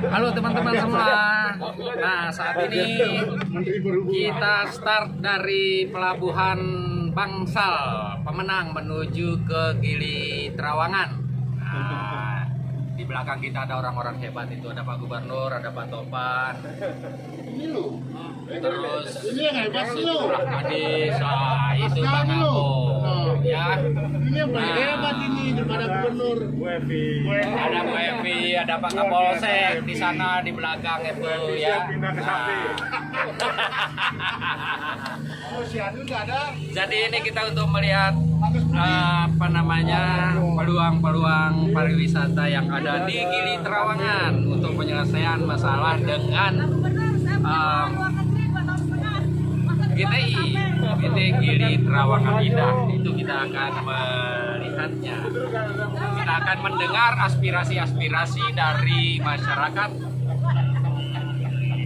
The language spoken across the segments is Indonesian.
Halo teman-teman semua. Nah, saat ini kita start dari Pelabuhan Bangsal Pemenang menuju ke Gili Trawangan. Nah, di belakang kita ada orang-orang hebat itu, ada Pak Gubernur, ada Pak Topan. Terus sejumlah kadis, itu Bang Abo, ya. Ini yang paling hebat ini daripada gubernur. Ada Bu Evi, ada Pak Kapolsek di sana di belakang itu, ya. Jadi ini kita untuk melihat peluang-peluang pariwisata yang ada di Gili Trawangan untuk penyelesaian masalah dengan GTI Gili Trawangan Indah. Itu kita akan melihatnya. Kita akan mendengar aspirasi-aspirasi dari masyarakat.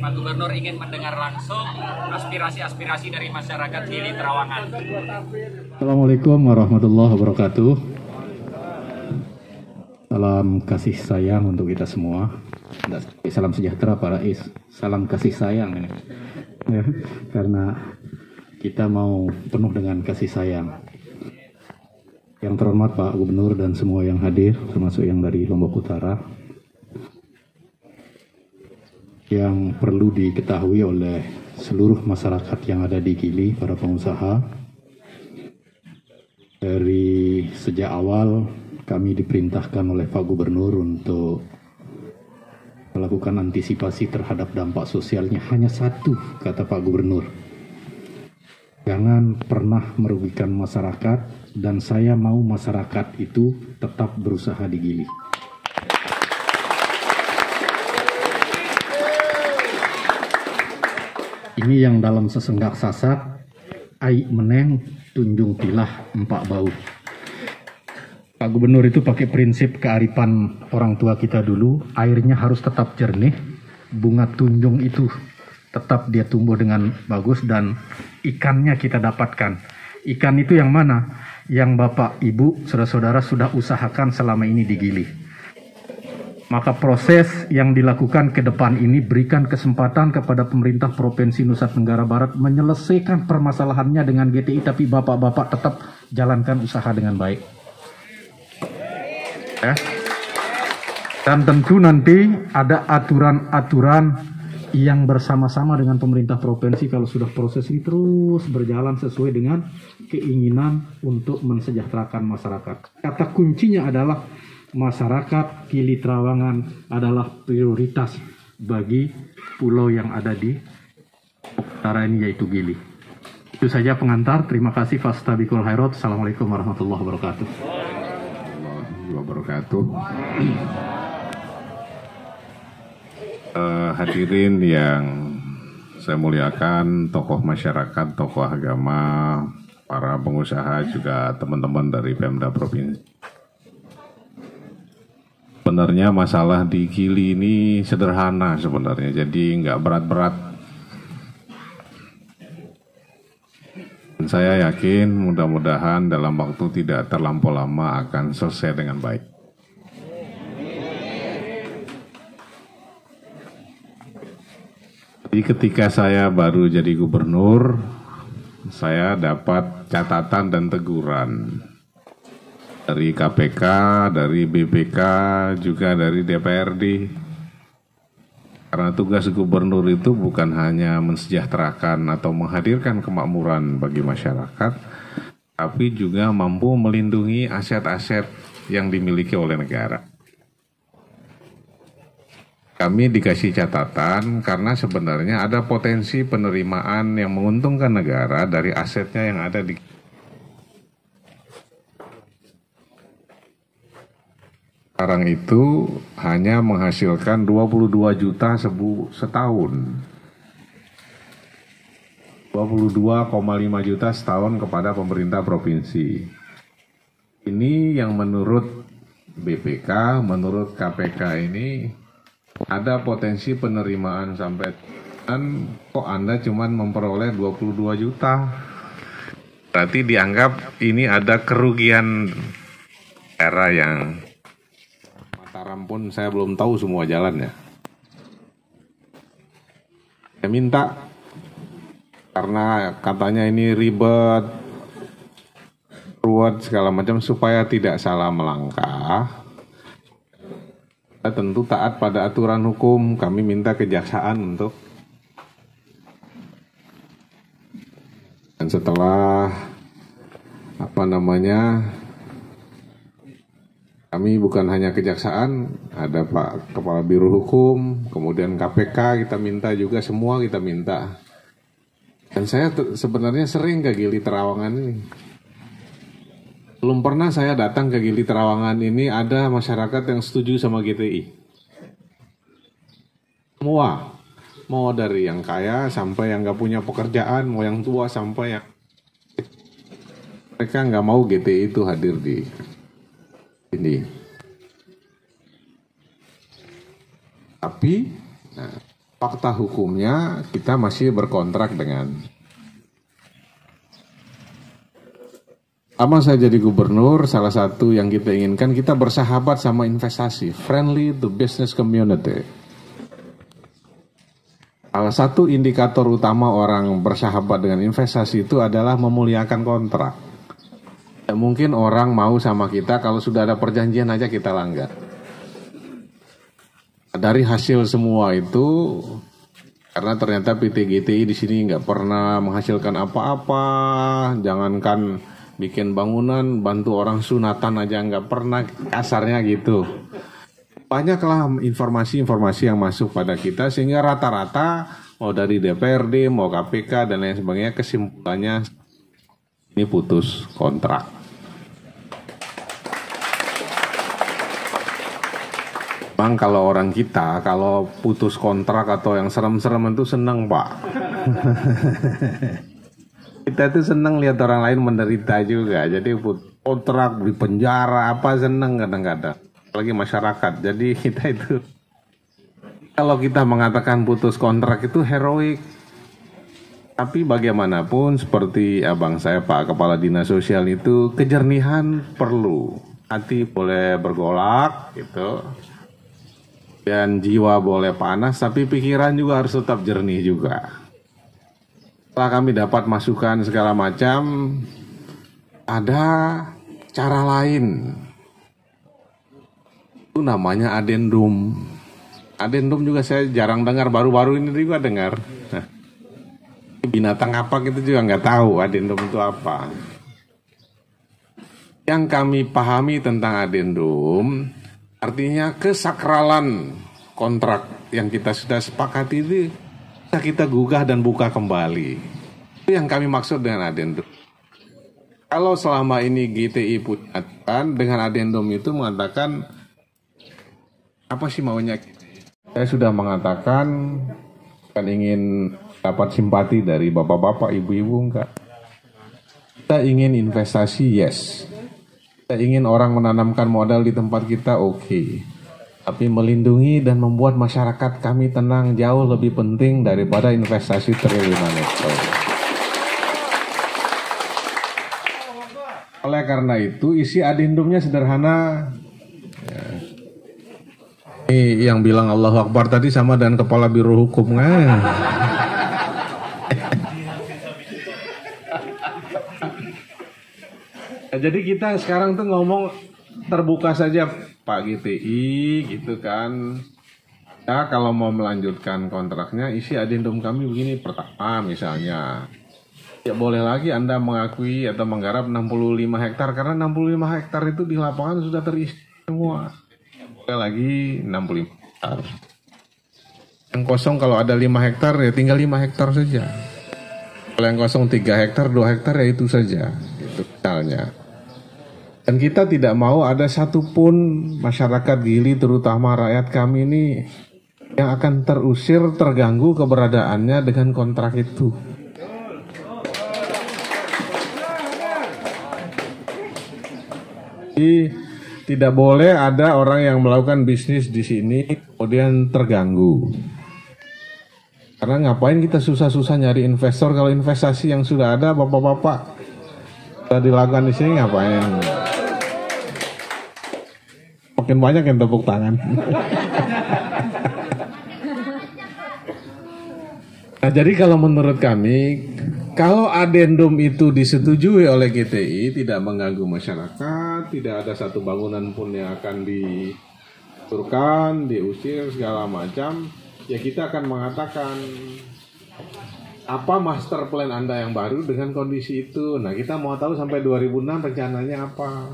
Pak Gubernur ingin mendengar langsung aspirasi-aspirasi dari masyarakat Gili Trawangan. Assalamualaikum warahmatullahi wabarakatuh. Salam kasih sayang untuk kita semua. Salam sejahtera Pak Rais. Salam kasih sayang ini. Ya, karena kita mau penuh dengan kasih sayang. Yang terhormat Pak Gubernur dan semua yang hadir, termasuk yang dari Lombok Utara. Yang perlu diketahui oleh seluruh masyarakat yang ada di Gili, para pengusaha. Dari sejak awal kami diperintahkan oleh Pak Gubernur untuk melakukan antisipasi terhadap dampak sosialnya. Hanya satu, kata Pak Gubernur. Jangan pernah merugikan masyarakat, dan saya mau masyarakat itu tetap berusaha di Gili. Ini yang dalam sesenggak sasak, ai meneng, tunjung pilah, empak bau. Pak Gubernur itu pakai prinsip kearifan orang tua kita dulu, airnya harus tetap jernih, bunga tunjung itu tetap dia tumbuh dengan bagus, dan ikannya kita dapatkan. Ikan itu yang mana? Yang Bapak, Ibu, saudara-saudara sudah usahakan selama ini di Gili. Maka proses yang dilakukan ke depan ini berikan kesempatan kepada pemerintah Provinsi Nusa Tenggara Barat menyelesaikan permasalahannya dengan GTI, tapi bapak-bapak tetap jalankan usaha dengan baik. Ya. Dan tentu nanti ada aturan-aturan yang bersama-sama dengan pemerintah provinsi kalau sudah proses ini terus berjalan sesuai dengan keinginan untuk mensejahterakan masyarakat. Kata kuncinya adalah masyarakat Gili Trawangan adalah prioritas bagi pulau yang ada di utara ini, yaitu Gili. Itu saja pengantar. Terima kasih. Fastabikul khairat. Assalamualaikum warahmatullahi wabarakatuh. Hadirin yang saya muliakan, tokoh masyarakat, tokoh agama, para pengusaha, juga teman-teman dari Pemda Provinsi. Sebenarnya masalah di Gili ini sederhana sebenarnya, jadi nggak berat-berat. Dan saya yakin mudah-mudahan dalam waktu tidak terlampau lama akan selesai dengan baik. Jadi ketika saya baru jadi gubernur, saya dapat catatan dan teguran dari KPK, dari BPK, juga dari DPRD. Karena tugas gubernur itu bukan hanya mensejahterakan atau menghadirkan kemakmuran bagi masyarakat, tapi juga mampu melindungi aset-aset yang dimiliki oleh negara. Kami dikasih catatan karena sebenarnya ada potensi penerimaan yang menguntungkan negara dari asetnya yang ada di. Sekarang itu hanya menghasilkan 22 juta setahun. 22,5 juta setahun kepada pemerintah provinsi. Ini yang menurut BPK, menurut KPK ini ada potensi penerimaan sampai kok Anda cuma memperoleh 22 juta. Berarti dianggap ini ada kerugian era yang mata Ampun, saya belum tahu semua jalannya. Saya minta, karena katanya ini ribet, ruwet segala macam, supaya tidak salah melangkah. Kita tentu taat pada aturan hukum. Kami minta kejaksaan untuk, dan setelah kami bukan hanya kejaksaan, ada Pak Kepala Biro Hukum, kemudian KPK kita minta juga, semua kita minta. Dan saya sebenarnya sering ke Gili Trawangan ini. Belum pernah saya datang ke Gili Trawangan ini ada masyarakat yang setuju sama GTI. Semua, mau dari yang kaya sampai yang gak punya pekerjaan, mau yang tua sampai yang... Mereka nggak mau GTI itu hadir di ini. Tapi fakta hukumnya kita masih berkontrak dengan. Sama saya jadi gubernur, salah satu yang kita inginkan, kita bersahabat sama investasi, friendly to business community. Salah satu indikator utama orang bersahabat dengan investasi itu adalah memuliakan kontrak. Mungkin orang mau sama kita kalau sudah ada perjanjian aja kita langgar. Dari hasil semua itu, karena ternyata PT GTI di sini nggak pernah menghasilkan apa-apa, jangankan bikin bangunan, bantu orang sunatan aja nggak pernah, kasarnya gitu. Banyaklah informasi-informasi yang masuk pada kita, sehingga rata-rata mau dari DPRD, mau KPK dan lain sebagainya, kesimpulannya ini putus kontrak. Bang, kalau orang kita, kalau putus kontrak atau yang serem-serem itu seneng, Pak. Kita itu seneng lihat orang lain menderita juga. Jadi putus kontrak, di penjara, apa seneng kadang-kadang. Apalagi masyarakat. Jadi kita itu, kalau kita mengatakan putus kontrak itu heroik. Tapi bagaimanapun, seperti abang saya Pak Kepala Dinas Sosial itu, kejernihan perlu. Hati boleh bergolak gitu. Dan jiwa boleh panas, tapi pikiran juga harus tetap jernih juga. Setelah kami dapat masukan segala macam, ada cara lain. Itu namanya adendum. Adendum juga saya jarang dengar, baru-baru ini juga dengar. Nah, binatang apa kita juga nggak tahu adendum itu apa. Yang kami pahami tentang adendum, artinya kesakralan kontrak yang kita sudah sepakati itu bisa kita gugah dan buka kembali. Itu yang kami maksud dengan adendum. Kalau selama ini GTI punya aturan, dengan adendum itu mengatakan apa sih maunya? Saya sudah mengatakan kan ingin dapat simpati dari bapak-bapak, ibu-ibu enggak. Kita ingin investasi, yes. Kita ingin orang menanamkan modal di tempat kita, oke. Tapi melindungi dan membuat masyarakat kami tenang jauh lebih penting daripada investasi triliunan itu. Oleh karena itu, isi adendumnya sederhana. Ya. Ini yang bilang Allahu Akbar tadi sama dengan Kepala Biro Hukum kan? Jadi kita sekarang tuh ngomong terbuka saja Pak GTI gitu kan. Ya kalau mau melanjutkan kontraknya isi adendum kami begini. Pertama misalnya, ya boleh lagi Anda mengakui atau menggarap 65 hektar. Karena 65 hektar itu di lapangan sudah terisi semua. Boleh lagi 65 hektar. Yang kosong kalau ada 5 hektar ya tinggal 5 hektar saja. Kalau yang kosong 3 hektar, 2 hektar ya itu saja. Itu misalnya. Dan kita tidak mau ada satupun masyarakat Gili, terutama rakyat kami ini, yang akan terusir, terganggu keberadaannya dengan kontrak itu. Jadi tidak boleh ada orang yang melakukan bisnis di sini kemudian terganggu. Karena ngapain kita susah-susah nyari investor kalau investasi yang sudah ada bapak-bapak sudah dilakukan di sini ngapain? makin banyak yang tepuk tangan. Nah, jadi kalau menurut kami, kalau adendum itu disetujui oleh GTI, tidak mengganggu masyarakat, tidak ada satu bangunan pun yang akan diturunkan, diusir, segala macam, ya kita akan mengatakan apa master plan Anda yang baru dengan kondisi itu. Nah, kita mau tahu sampai 2006 rencananya apa.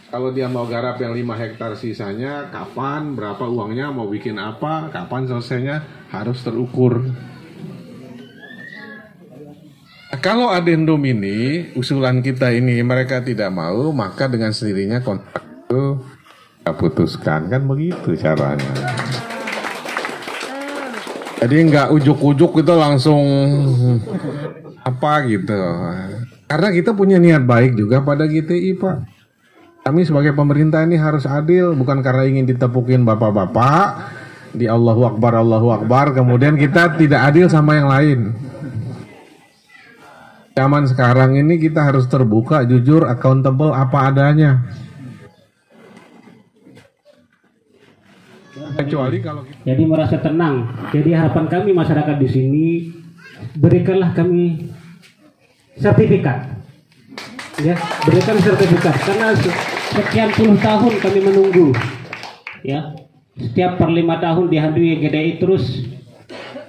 Kalau dia mau garap yang 5 hektar sisanya, kapan, berapa uangnya, mau bikin apa, kapan selesainya, harus terukur. Nah, kalau adendum ini, usulan kita ini mereka tidak mau, maka dengan sendirinya kontrak itu kita putuskan. Kan begitu caranya. Jadi nggak ujuk-ujuk kita langsung apa gitu. Karena kita punya niat baik juga pada GTI, Pak. Kami sebagai pemerintah ini harus adil, bukan karena ingin ditepukin bapak-bapak di Allahu Akbar, kemudian kita tidak adil sama yang lain. Zaman sekarang ini kita harus terbuka, jujur, accountable apa adanya. Kecuali kalau kita... Jadi merasa tenang. Jadi harapan kami masyarakat di sini, berikanlah kami sertifikat. Ya, berikan sertifikat karena sekian puluh tahun kami menunggu. Ya, setiap per 5 tahun dihantui GTI terus.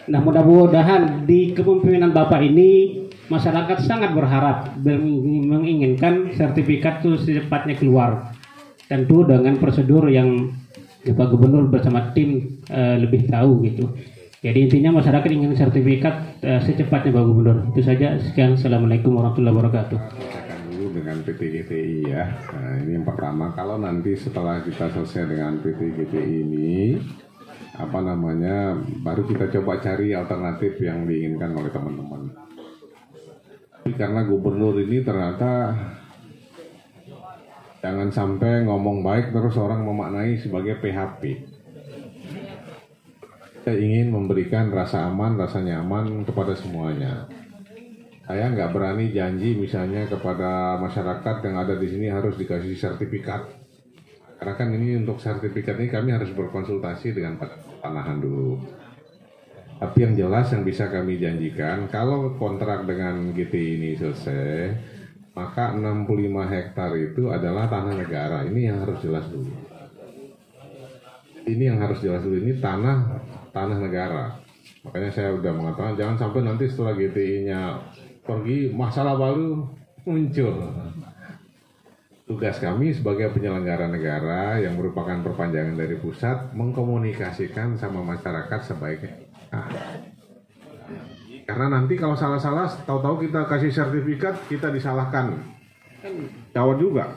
Nah, mudah-mudahan di kepemimpinan Bapak ini masyarakat sangat berharap menginginkan sertifikat itu secepatnya keluar. Tentu dengan prosedur yang Pak Gubernur bersama tim lebih tahu gitu. Jadi intinya masyarakat ingin sertifikat secepatnya Pak Gubernur. Itu saja. Sekian. Assalamualaikum warahmatullahi wabarakatuh. Dengan PT GTI ya. Nah, ini yang pertama. Kalau nanti setelah kita selesai dengan PT GTI ini, baru kita coba cari alternatif yang diinginkan oleh teman-teman. Tapi karena gubernur ini ternyata jangan sampai ngomong baik terus orang memaknai sebagai PHP. Kita ingin memberikan rasa aman, rasa nyaman kepada semuanya. Saya nggak berani janji misalnya kepada masyarakat yang ada di sini harus dikasih sertifikat. Karena kan ini untuk sertifikat ini kami harus berkonsultasi dengan tanahan dulu. Tapi yang jelas yang bisa kami janjikan, kalau kontrak dengan GTI ini selesai, maka 65 hektar itu adalah tanah negara. Ini yang harus jelas dulu. Ini yang harus jelas dulu, ini tanah negara. Makanya saya udah mengatakan jangan sampai nanti setelah GTI-nya pergi masalah baru muncul. Tugas kami sebagai penyelenggara negara yang merupakan perpanjangan dari pusat mengkomunikasikan sama masyarakat sebaiknya. Karena nanti kalau salah-salah, tahu-tahu kita kasih sertifikat, kita disalahkan. Kan gawat juga.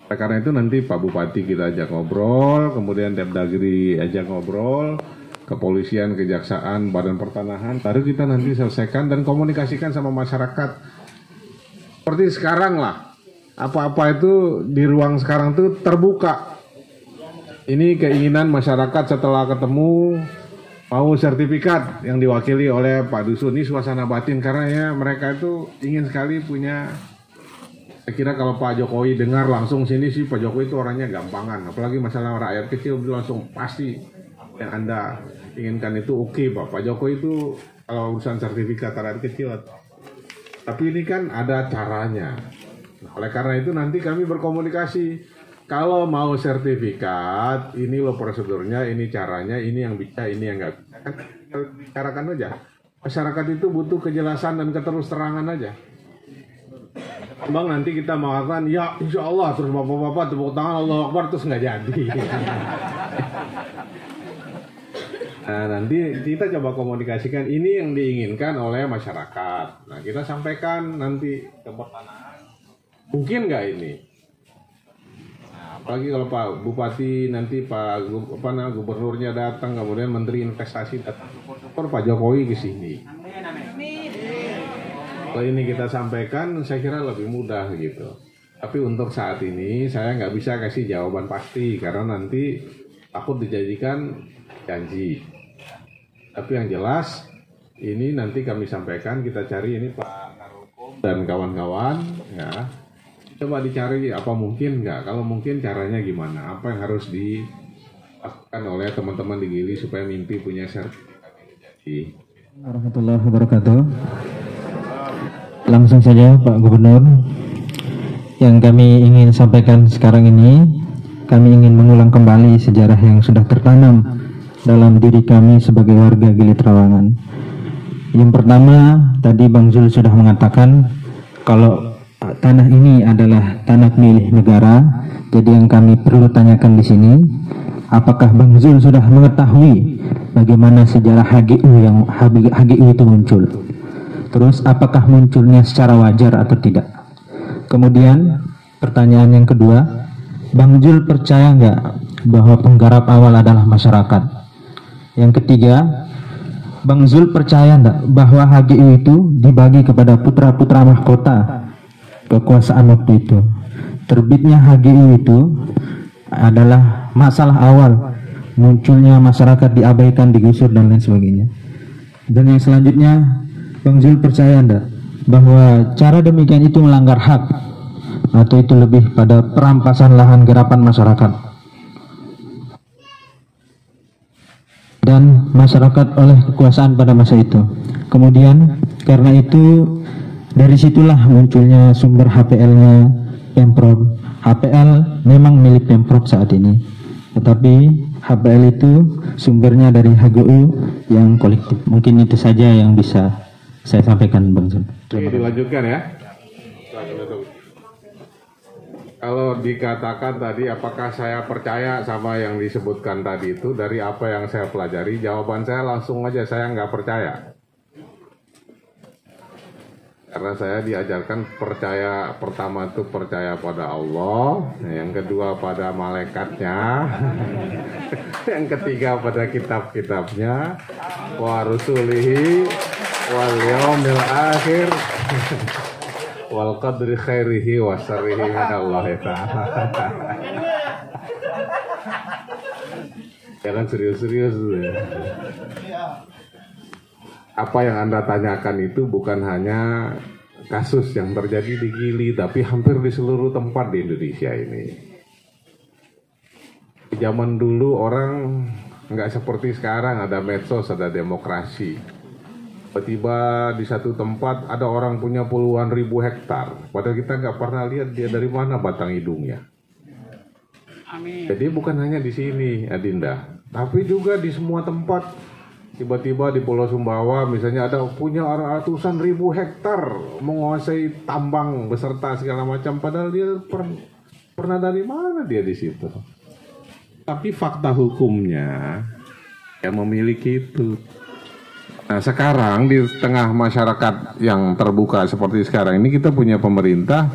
Karena itu nanti Pak Bupati kita ajak ngobrol, kemudian Depdagri ajak ngobrol, kepolisian, kejaksaan, badan pertanahan, baru kita nanti selesaikan dan komunikasikan sama masyarakat. Seperti sekarang lah, apa-apa itu di ruang sekarang itu terbuka. Ini keinginan masyarakat setelah ketemu, mau sertifikat yang diwakili oleh Pak Dusun. Ini suasana batin karena ya mereka itu ingin sekali punya. Saya kira kalau Pak Jokowi dengar langsung sini sih Pak Jokowi itu orangnya gampangan. Apalagi masalah rakyat kecil itu langsung pasti yang Anda inginkan itu oke, Pak. Pak Jokowi itu kalau urusan sertifikat rakyat kecil. Tapi ini kan ada caranya. Nah, oleh karena itu nanti kami berkomunikasi. Kalau mau sertifikat, ini loh prosedurnya, ini caranya, ini yang bisa, ini yang nggak bisa. Kan bicarakan aja. Masyarakat itu butuh kejelasan dan keterus terangan aja. Bang, nanti kita mengatakan, ya insya Allah, terus bapak-bapak tepuk tangan Allahu Akbar, terus nggak jadi. Nah, nanti kita coba komunikasikan ini yang diinginkan oleh masyarakat. Nah, kita sampaikan nanti ke pertanahan. Mungkin nggak ini? Apalagi kalau Pak Bupati nanti Gubernurnya datang, kemudian Menteri Investasi datang, Pak Jokowi ke sini. Kalau ini kita sampaikan, saya kira lebih mudah gitu. Tapi untuk saat ini saya nggak bisa kasih jawaban pasti karena nanti takut dijadikan janji. Tapi yang jelas ini nanti kami sampaikan, kita cari ini Pak Karukom dan kawan-kawan ya. Coba dicari apa mungkin nggak? Kalau mungkin caranya gimana? Apa yang harus dilakukan oleh teman-teman di Gili supaya mimpi punya sertifikat ini jadi? Warahmatullahi wabarakatuh. Langsung saja Pak Gubernur, yang kami ingin sampaikan sekarang ini, kami ingin mengulang kembali sejarah yang sudah tertanam dalam diri kami sebagai warga Gili Trawangan. Yang pertama, tadi Bang Zul sudah mengatakan kalau tanah ini adalah tanah milik negara. Jadi yang kami perlu tanyakan di sini, apakah Bang Zul sudah mengetahui bagaimana sejarah HGU itu muncul? Terus apakah munculnya secara wajar atau tidak? Kemudian pertanyaan yang kedua, Bang Zul percaya nggak bahwa penggarap awal adalah masyarakat? Yang ketiga, Bang Zul percaya nggak bahwa HGU itu dibagi kepada putra-putra mahkota kekuasaan waktu itu? Terbitnya HGU itu adalah masalah awal munculnya masyarakat diabaikan, digusur dan lain sebagainya. Dan yang selanjutnya, Bang Zul percaya enggak bahwa cara demikian itu melanggar hak atau itu lebih pada perampasan lahan garapan masyarakat dan masyarakat oleh kekuasaan pada masa itu. Kemudian karena itu dari situlah munculnya sumber HPL-nya Pemprov. HPL memang milik Pemprov saat ini, tetapi HPL itu sumbernya dari HGU yang kolektif. Mungkin itu saja yang bisa saya sampaikan, Bang Zul. Oke, dilanjutkan ya. Kalau dikatakan tadi apakah saya percaya sama yang disebutkan tadi itu dari apa yang saya pelajari, jawaban saya langsung aja, saya nggak percaya. Karena saya diajarkan percaya, pertama itu percaya pada Allah, yang kedua pada malaikatnya, yang ketiga pada kitab-kitabnya, wa rusulihi wal yaumil akhir wal qadri khairihi wa syarrihi minallahi ta'ala. Jangan serius-serius ya. Apa yang Anda tanyakan itu bukan hanya kasus yang terjadi di Gili, tapi hampir di seluruh tempat di Indonesia ini. Di zaman dulu orang nggak seperti sekarang, ada medsos, ada demokrasi. Tiba-tiba di satu tempat ada orang punya puluhan ribu hektar, padahal kita nggak pernah lihat dia dari mana batang hidungnya. Amin. Jadi bukan hanya di sini, Adinda, tapi juga di semua tempat. Tiba-tiba di Pulau Sumbawa misalnya ada punya ratusan ribu hektar, menguasai tambang beserta segala macam, padahal dia pernah dari mana dia di situ. Tapi fakta hukumnya yang memiliki itu. Nah sekarang di tengah masyarakat yang terbuka seperti sekarang ini, kita punya pemerintah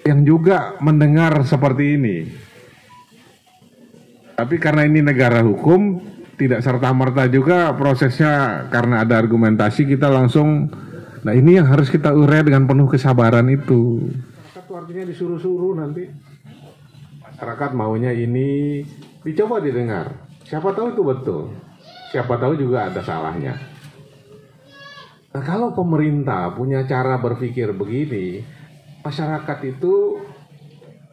yang juga mendengar seperti ini. Tapi karena ini negara hukum, tidak serta-merta juga prosesnya, karena ada argumentasi kita langsung, nah ini yang harus kita urai dengan penuh kesabaran itu. Masyarakat artinya disuruh-suruh nanti. Masyarakat maunya ini, dicoba didengar. Siapa tahu itu betul, siapa tahu juga ada salahnya. Nah kalau pemerintah punya cara berpikir begini, masyarakat itu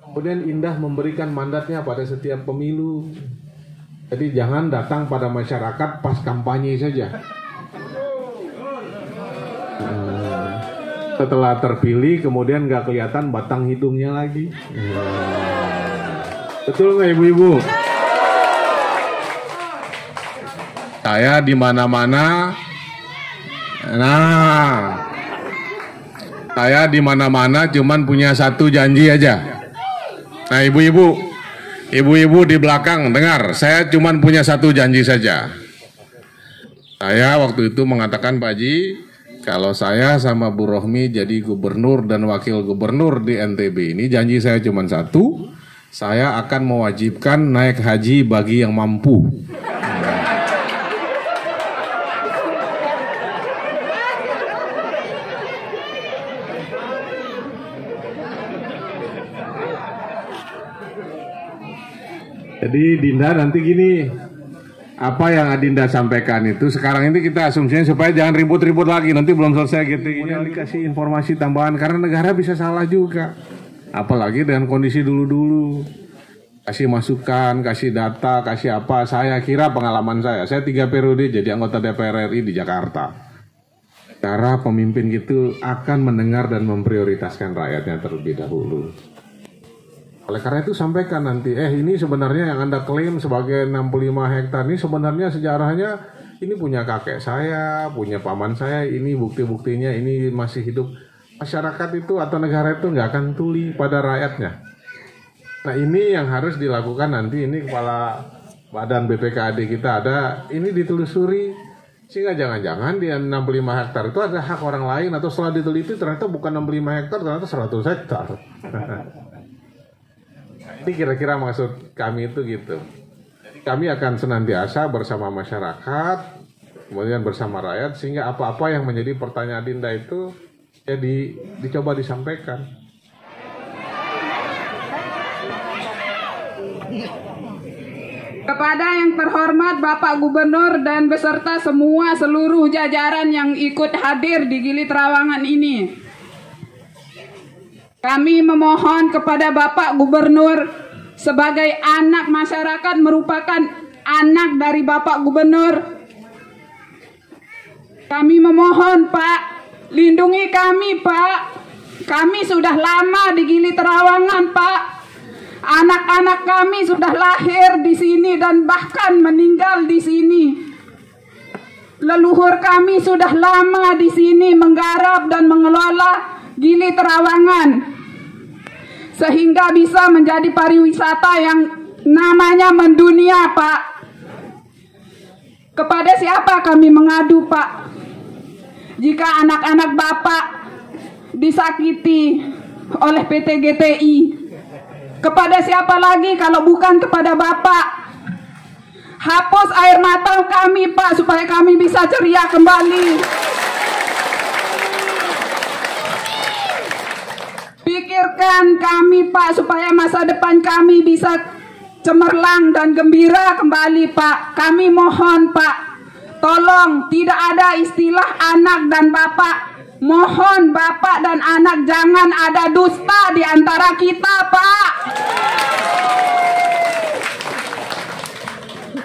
kemudian indah memberikan mandatnya pada setiap pemilu. Jadi jangan datang pada masyarakat pas kampanye saja. Setelah terpilih kemudian nggak kelihatan batang hidungnya lagi. Betul nggak ibu-ibu? Saya di mana-mana. Nah, saya di mana-mana cuman punya satu janji aja. Nah ibu-ibu di belakang dengar, saya cuma punya satu janji saja. Saya waktu itu mengatakan, Pak Haji, kalau saya sama Bu Rohmi jadi gubernur dan wakil gubernur di NTB ini, janji saya cuma satu, saya akan mewajibkan naik haji bagi yang mampu. Jadi Dinda nanti gini, apa yang Adinda sampaikan itu sekarang ini kita asumsinya supaya jangan ribut-ribut lagi, nanti belum selesai gitu. Ini dikasih informasi tambahan karena negara bisa salah juga. Apalagi dengan kondisi dulu-dulu. Kasih masukan, kasih data, kasih apa. Saya kira pengalaman saya 3 periode jadi anggota DPR RI di Jakarta. Cara pemimpin itu akan mendengar dan memprioritaskan rakyatnya terlebih dahulu. Oleh karena itu sampaikan nanti, ini sebenarnya yang Anda klaim sebagai 65 hektar ini sebenarnya sejarahnya ini punya kakek saya, punya paman saya, ini bukti-buktinya ini masih hidup. Masyarakat itu atau negara itu nggak akan tuli pada rakyatnya. Nah ini yang harus dilakukan nanti, ini kepala badan BPKAD kita ada, ini ditelusuri sehingga jangan-jangan di 65 hektar itu ada hak orang lain atau setelah diteliti ternyata bukan 65 hektar ternyata 100 hektar. Ini kira-kira maksud kami itu gitu. Jadi kami akan senantiasa bersama masyarakat, kemudian bersama rakyat sehingga apa-apa yang menjadi pertanyaan Dinda itu ya dicoba disampaikan. Kepada yang terhormat Bapak Gubernur dan beserta semua seluruh jajaran yang ikut hadir di Gili Trawangan ini. Kami memohon kepada Bapak Gubernur sebagai anak masyarakat merupakan anak dari Bapak Gubernur. Kami memohon Pak, lindungi kami Pak. Kami sudah lama di Gili Trawangan Pak. Anak-anak kami sudah lahir di sini dan bahkan meninggal di sini. Leluhur kami sudah lama di sini menggarap dan mengelola Gili Trawangan, sehingga bisa menjadi pariwisata yang namanya mendunia, Pak. Kepada siapa kami mengadu, Pak? Jika anak-anak Bapak disakiti oleh PT GTI, kepada siapa lagi kalau bukan kepada Bapak? Hapus air mata kami Pak supaya kami bisa ceria kembali. Pikirkan kami Pak supaya masa depan kami bisa cemerlang dan gembira kembali Pak. Kami mohon Pak, tolong tidak ada istilah anak dan bapak. Mohon bapak dan anak jangan ada dusta di antara kita, Pak.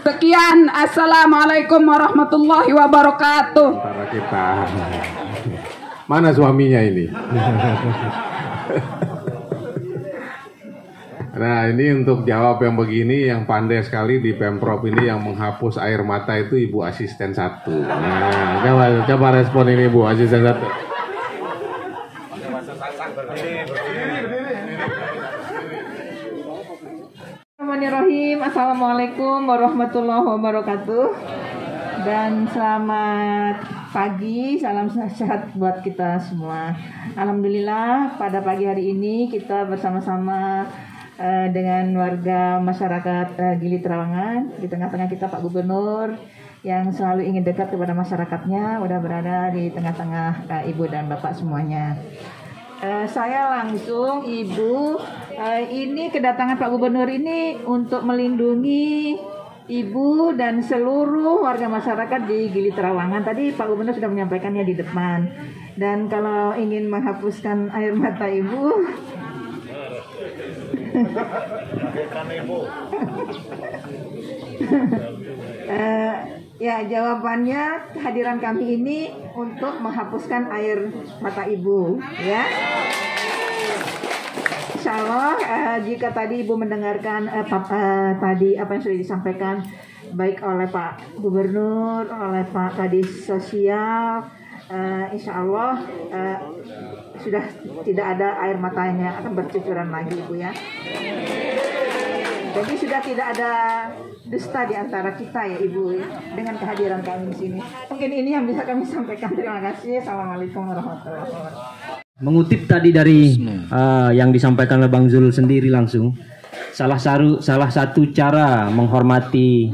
Sekian, assalamualaikum warahmatullahi wabarakatuh. Antara kita. Mana suaminya ini? Nah ini untuk jawab yang begini, yang pandai sekali di Pemprov ini yang menghapus air mata itu Ibu Asisten 1. Nah, coba respon ini Bu Asisten 1. Bismillahirrahmanirrahim. Assalamualaikum warahmatullahi wabarakatuh. Dan selamat pagi, salam sehat buat kita semua. Alhamdulillah pada pagi hari ini kita bersama-sama dengan warga masyarakat Gili Trawangan. Di tengah-tengah kita Pak Gubernur yang selalu ingin dekat kepada masyarakatnya, udah berada di tengah-tengah Ibu dan Bapak semuanya. Saya langsung Ibu, ini kedatangan Pak Gubernur ini untuk melindungi Ibu dan seluruh warga masyarakat di Gili Trawangan. Tadi Pak Gubernur sudah menyampaikannya di depan. Dan kalau ingin menghapuskan air mata Ibu, ya jawabannya kehadiran kami ini untuk menghapuskan air mata Ibu, ya. Insya Allah jika tadi Ibu mendengarkan tadi apa yang sudah disampaikan baik oleh Pak Gubernur, oleh Pak Kadis Sosial, insya Allah sudah tidak ada air matanya akan bercucuran lagi Ibu ya. Jadi sudah tidak ada dusta di antara kita ya Ibu ya, dengan kehadiran kami di sini. Mungkin ini yang bisa kami sampaikan. Terima kasih. Assalamualaikum warahmatullahi wabarakatuh. Mengutip tadi dari yang disampaikan oleh Bang Zul sendiri langsung, salah satu cara menghormati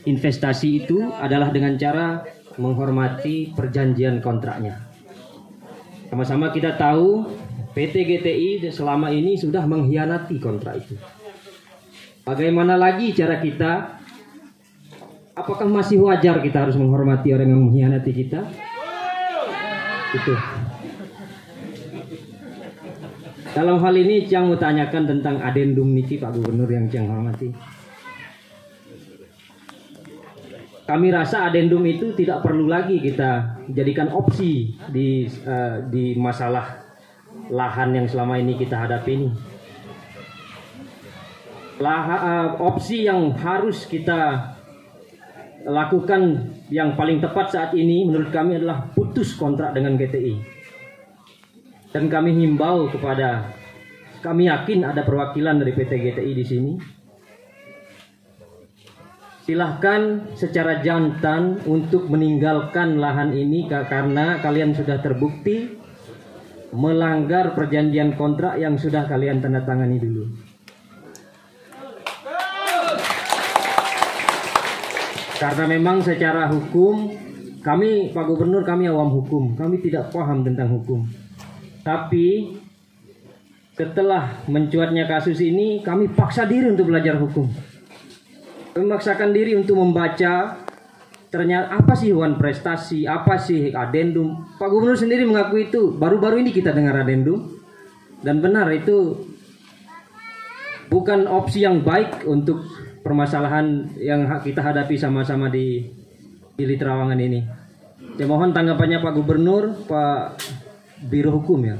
investasi itu adalah dengan cara menghormati perjanjian kontraknya. Sama-sama kita tahu PT GTI selama ini sudah mengkhianati kontrak itu. Bagaimana lagi cara kita? Apakah masih wajar kita harus menghormati orang yang mengkhianati kita? Itu. Dalam hal ini Ciang mau tanyakan tentang adendum niki Pak Gubernur yang Ciang hormati. Kami rasa adendum itu tidak perlu lagi kita jadikan opsi di masalah lahan yang selama ini kita hadapi ini. Opsi yang harus kita lakukan yang paling tepat saat ini menurut kami adalah putus kontrak dengan GTI. Dan kami himbau kepada, kami yakin ada perwakilan dari PT GTI di sini. Silahkan secara jantan untuk meninggalkan lahan ini karena kalian sudah terbukti melanggar perjanjian kontrak yang sudah kalian tanda tangani dulu. Karena memang secara hukum, kami Pak Gubernur, kami awam hukum, kami tidak paham tentang hukum. Tapi setelah mencuatnya kasus ini, kami paksa diri untuk belajar hukum. Memaksakan diri untuk membaca ternyata apa sih hewan prestasi, apa sih adendum. Pak Gubernur sendiri mengaku itu, baru-baru ini kita dengar adendum. Dan benar itu bukan opsi yang baik untuk permasalahan yang kita hadapi sama-sama di Gili Trawangan ini. Saya mohon tanggapannya Pak Gubernur, Pak Biro Hukum ya,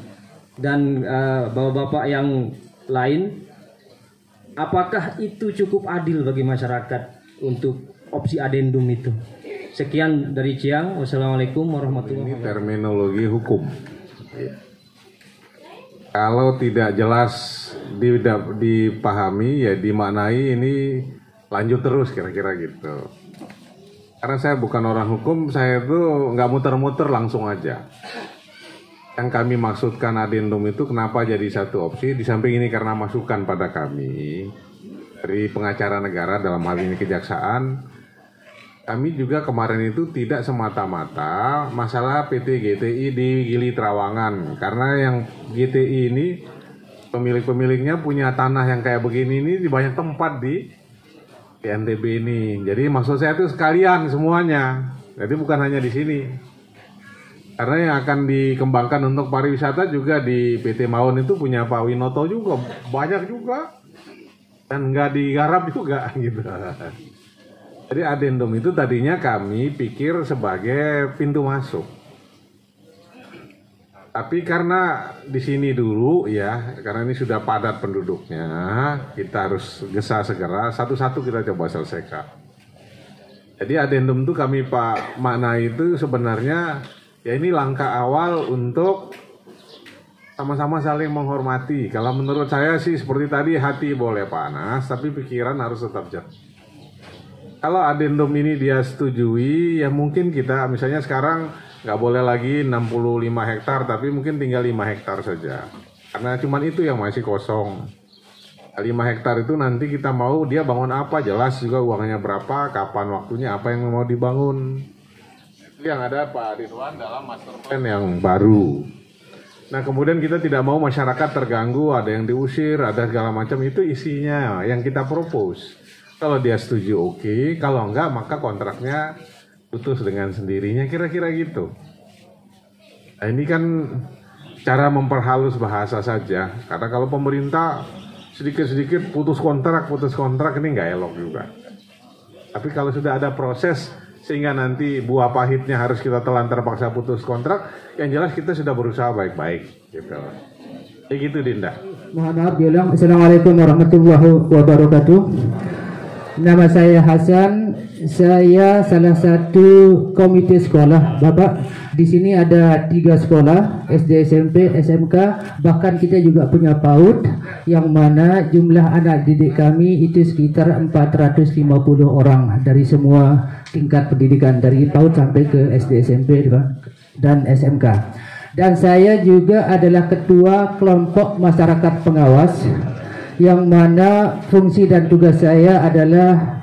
dan bapak-bapak yang lain. Apakah itu cukup adil bagi masyarakat untuk opsi adendum itu? Sekian dari Ciang. Wassalamualaikum warahmatullahi wabarakatuh. Ini terminologi hukum. Kalau tidak jelas dipahami ya dimaknai ini lanjut terus kira-kira gitu. Karena saya bukan orang hukum, saya itu nggak muter-muter langsung aja. Yang kami maksudkan adendum itu kenapa jadi satu opsi, di samping ini karena masukan pada kami dari pengacara negara dalam hal ini kejaksaan. Kami juga kemarin itu tidak semata-mata masalah PT GTI di Gili Trawangan. Karena yang GTI ini pemilik-pemiliknya punya tanah yang kayak begini ini di banyak tempat di NTB ini. Jadi maksud saya itu sekalian semuanya. Jadi bukan hanya di sini. Karena yang akan dikembangkan untuk pariwisata juga di PT Maun itu punya Pak Winoto juga. Banyak juga. Dan nggak digarap juga gitu. Jadi adendum itu tadinya kami pikir sebagai pintu masuk. Tapi karena di sini dulu ya, karena ini sudah padat penduduknya, kita harus gesa segera, satu-satu kita coba selesaikan. Jadi adendum itu kami Pak makna itu sebenarnya ya ini langkah awal untuk sama-sama saling menghormati. Kalau menurut saya sih seperti tadi, hati boleh panas, tapi pikiran harus tetap jernih. Kalau adendum ini dia setujui, ya mungkin kita misalnya sekarang nggak boleh lagi 65 hektar, tapi mungkin tinggal 5 hektar saja. Karena cuman itu yang masih kosong. 5 hektar itu nanti kita mau dia bangun apa, jelas juga uangnya berapa, kapan waktunya, apa yang mau dibangun. Itu yang ada Pak Ridwan dalam master plan yang baru. Nah kemudian kita tidak mau masyarakat terganggu, ada yang diusir, ada segala macam, itu isinya yang kita propose. Kalau dia setuju oke, kalau enggak maka kontraknya putus dengan sendirinya, kira-kira gitu. Nah ini kan cara memperhalus bahasa saja, karena kalau pemerintah sedikit-sedikit putus kontrak ini nggak elok juga. Tapi kalau sudah ada proses sehingga nanti buah pahitnya harus kita telan terpaksa putus kontrak, yang jelas kita sudah berusaha baik-baik gitu. Ya gitu Dinda. Mohon maaf bilang Assalamualaikum warahmatullahi wabarakatuh. Nama saya Hasan, saya salah satu komite sekolah. Bapak, di sini ada 3 sekolah, SD, SMP, SMK, bahkan kita juga punya PAUD, yang mana jumlah anak didik kami itu sekitar 450 orang dari semua tingkat pendidikan, dari PAUD sampai ke SD, SMP, dan SMK. Dan saya juga adalah ketua kelompok masyarakat pengawas, yang mana fungsi dan tugas saya adalah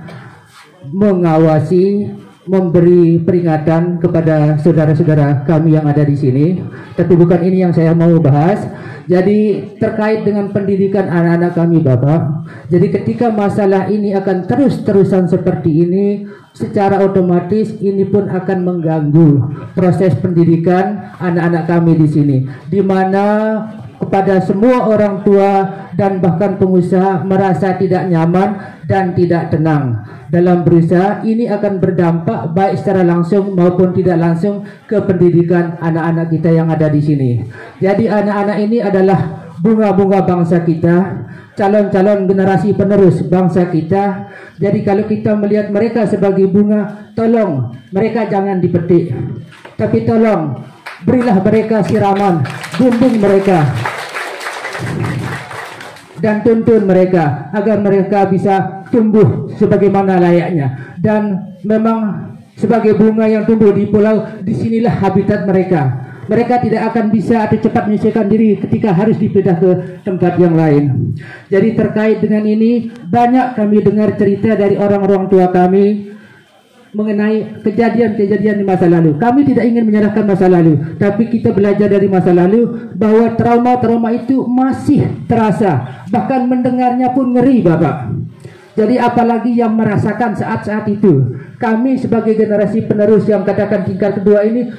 mengawasi, memberi peringatan kepada saudara-saudara kami yang ada di sini. Tapi bukan ini yang saya mau bahas. Jadi terkait dengan pendidikan anak-anak kami Bapak. Jadi ketika masalah ini akan terus-terusan seperti ini, secara otomatis ini pun akan mengganggu proses pendidikan anak-anak kami di sini, di mana kepada semua orang tua dan bahkan pengusaha merasa tidak nyaman dan tidak tenang dalam berusaha. Ini akan berdampak baik secara langsung maupun tidak langsung ke pendidikan anak-anak kita yang ada di sini. Jadi anak-anak ini adalah bunga-bunga bangsa kita, calon-calon generasi penerus bangsa kita. Jadi kalau kita melihat mereka sebagai bunga, tolong mereka jangan dipetik, tapi tolong berilah mereka siraman, bimbing mereka dan tuntun mereka agar mereka bisa tumbuh sebagaimana layaknya. Dan memang sebagai bunga yang tumbuh di pulau, disinilah habitat mereka. Mereka tidak akan bisa atau cepat menyesuaikan diri ketika harus dipindah ke tempat yang lain. Jadi terkait dengan ini, banyak kami dengar cerita dari orang-orang tua kami mengenai kejadian-kejadian di masa lalu. Kami tidak ingin menyalahkan masa lalu, tapi kita belajar dari masa lalu bahwa trauma-trauma itu masih terasa, bahkan mendengarnya pun ngeri, Bapak. Jadi apalagi yang merasakan saat-saat itu. Kami sebagai generasi penerus yang katakan tingkat kedua ini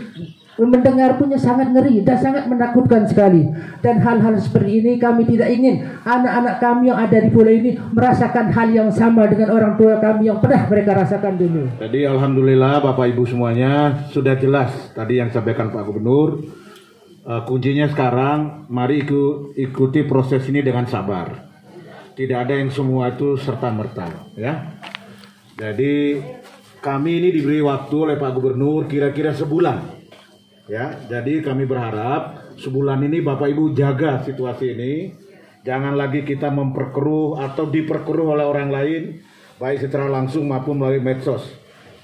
mendengar punya sangat ngeri dan sangat menakutkan sekali. Dan hal-hal seperti ini kami tidak ingin anak-anak kami yang ada di pulau ini merasakan hal yang sama dengan orang tua kami yang pernah mereka rasakan dulu. Jadi alhamdulillah Bapak Ibu semuanya sudah jelas tadi yang disampaikan Pak Gubernur. Kuncinya sekarang mari ikuti proses ini dengan sabar. Tidak ada yang semua itu serta-merta, ya. Jadi kami ini diberi waktu oleh Pak Gubernur kira-kira sebulan. Ya, jadi kami berharap sebulan ini Bapak Ibu jaga situasi ini. Jangan lagi kita memperkeruh atau diperkeruh oleh orang lain, baik secara langsung maupun melalui medsos.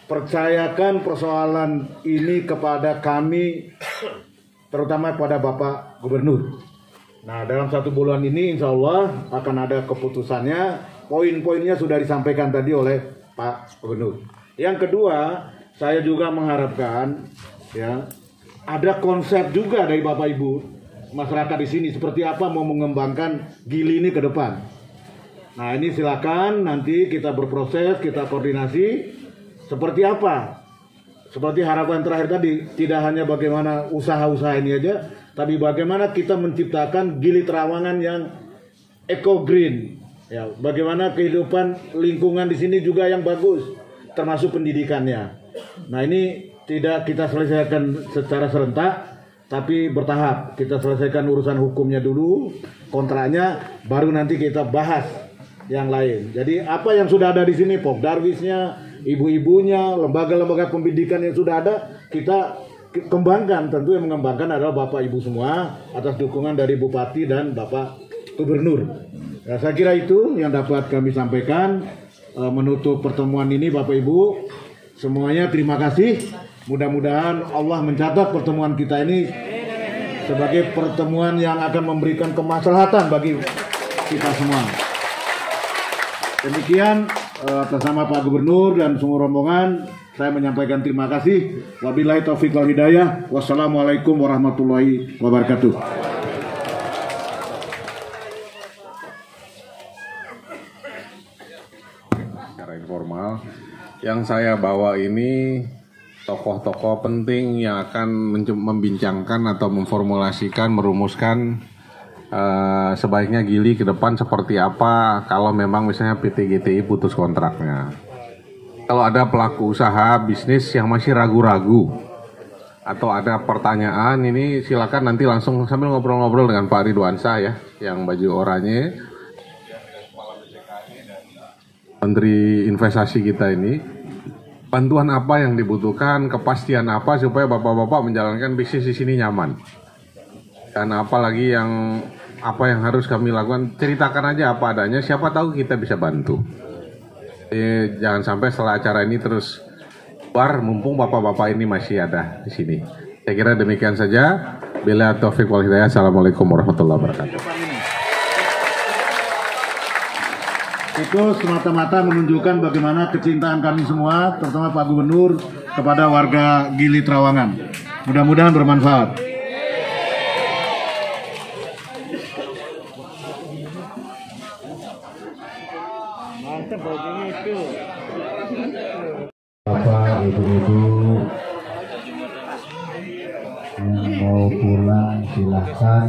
Percayakan persoalan ini kepada kami, terutama kepada Bapak Gubernur. Nah, dalam 1 bulan ini insya Allah akan ada keputusannya. Poin-poinnya sudah disampaikan tadi oleh Pak Gubernur. Yang kedua, saya juga mengharapkan ya ada konsep juga dari Bapak Ibu masyarakat di sini seperti apa mau mengembangkan Gili ini ke depan. Nah, ini silakan nanti kita berproses, kita koordinasi seperti apa. Seperti harapan terakhir tadi, tidak hanya bagaimana usaha-usaha ini aja, tapi bagaimana kita menciptakan Gili Trawangan yang eco green. Ya, bagaimana kehidupan lingkungan di sini juga yang bagus, termasuk pendidikannya. Nah, ini tidak kita selesaikan secara serentak, tapi bertahap. Kita selesaikan urusan hukumnya dulu, kontraknya, baru nanti kita bahas yang lain. Jadi apa yang sudah ada di sini, Pokdarwisnya, ibu-ibunya, lembaga-lembaga pendidikan yang sudah ada, kita kembangkan. Tentu yang mengembangkan adalah Bapak Ibu semua atas dukungan dari Bupati dan Bapak Gubernur. Nah, saya kira itu yang dapat kami sampaikan menutup pertemuan ini, Bapak Ibu. Semuanya terima kasih. Mudah-mudahan Allah mencatat pertemuan kita ini sebagai pertemuan yang akan memberikan kemaslahatan bagi kita semua. Demikian atas nama Pak Gubernur dan semua rombongan, saya menyampaikan terima kasih. Wabillahi taufiq wal hidayah. Wassalamualaikum warahmatullahi wabarakatuh. Secara informal, yang saya bawa ini tokoh-tokoh penting yang akan membincangkan atau memformulasikan, merumuskan sebaiknya Gili ke depan seperti apa kalau memang misalnya PT GTI putus kontraknya. Kalau ada pelaku usaha bisnis yang masih ragu-ragu atau ada pertanyaan, ini silakan nanti langsung sambil ngobrol-ngobrol dengan Pak Ridwansyah ya, yang baju oranye, Menteri Investasi kita ini. Bantuan apa yang dibutuhkan, kepastian apa supaya bapak-bapak menjalankan bisnis di sini nyaman. Dan apalagi apa yang harus kami lakukan, ceritakan aja apa adanya, siapa tahu kita bisa bantu. Jadi, jangan sampai setelah acara ini terus mumpung bapak-bapak ini masih ada di sini. Saya kira demikian saja. Bila taufiq wal hidayah. Assalamualaikum warahmatullahi wabarakatuh. Itu semata-mata menunjukkan bagaimana kecintaan kami semua, terutama Pak Gubernur, kepada warga Gili Trawangan. Mudah-mudahan bermanfaat. Mantap, bajunya itu. ibu-ibu yang mau pulang silahkan.